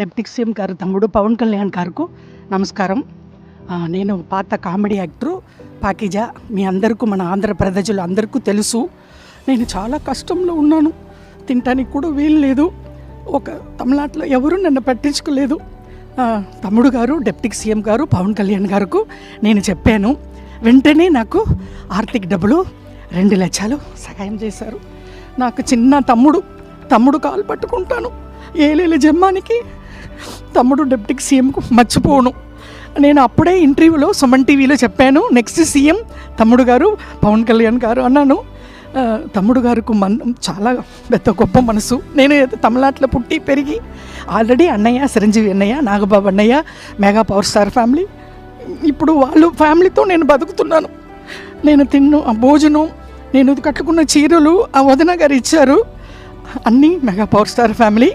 Deputy CM గారు తమ్ముడు పవన్ కళ్యాణ్ గారికి నమస్కారం. నేను పాత కామెడీ యాక్టరు పాకిజా. మీ అందరికీ, మన ఆంధ్ర ప్రజలు అందరికీ తెలుసు. నేను చాలా కష్టంలో ఉన్నాను. తినటానికి కూడా వీలు లేదు. ఒక తమిళనాడులో ఎవరు నన్ను పట్టించుకోలేదు. తమ్ముడు గారు డిప్యూటీ సీఎం గారు పవన్ కళ్యాణ్ గారికి నేను చెప్పాను. వెంటనే నాకు ఆర్థిక డబ్బులు 2 లక్షలు సహాయం చేశారు. నాకు చిన్న తమ్ముడు కాలు పట్టుకుంటాను. ఏలేల జమ్మానికి తమ్ముడు డిప్యూటీ సీఎంకు మర్చిపోను. నేను అప్పుడే ఇంటర్వ్యూలో సుమన్ టీవీలో చెప్పాను, నెక్స్ట్ సీఎం తమ్ముడు గారు పవన్ కళ్యాణ్ గారు అన్నాను. తమ్ముడు గారికి చాలా పెద్ద గొప్ప మనసు. నేను తమిళనాడులో పుట్టి పెరిగి ఆల్రెడీ అన్నయ్య చిరంజీవి అన్నయ్య, నాగబాబు అన్నయ్య, మెగా పవర్ స్టార్ ఫ్యామిలీ. ఇప్పుడు వాళ్ళు ఫ్యామిలీతో నేను బతుకుతున్నాను. నేను ఆ భోజనం, నేను కట్టుకున్న చీరలు ఆ వదిన గారు ఇచ్చారు. అన్నీ మెగా పవర్ స్టార్ ఫ్యామిలీ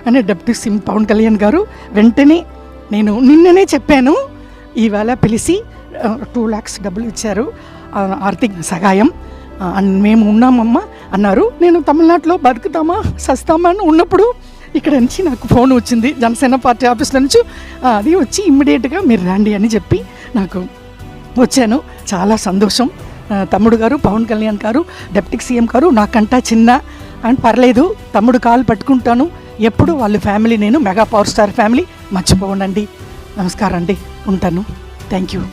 అని డిప్యూటీ సీఎం పవన్ కళ్యాణ్ గారు వెంటనే నేను నిన్ననే చెప్పాను. ఈవేళ పిలిచి 2 lakhs డబ్బులు ఇచ్చారు, ఆర్థిక సహాయం. మేము ఉన్నామమ్మా అన్నారు. నేను తమిళనాడులో బతుకుతామా సస్తామా అని ఉన్నప్పుడు ఇక్కడ నుంచి నాకు ఫోన్ వచ్చింది జనసేన పార్టీ ఆఫీస్లో నుంచి. అది వచ్చి ఇమ్మీడియట్గా మీరు రండి అని చెప్పి నాకు వచ్చాను. చాలా సంతోషం. తమ్ముడు గారు పవన్ కళ్యాణ్ గారు డిప్యూటీ సీఎం గారు నాకంటా చిన్న అని పర్లేదు, తమ్ముడు కాలు పట్టుకుంటాను ఎప్పుడు. వాళ్ళ ఫ్యామిలీ నేను మెగా పవర్ స్టార్ ఫ్యామిలీ మర్చిపోనండి. నమస్కారం అండి, ఉంటాను. Thank you.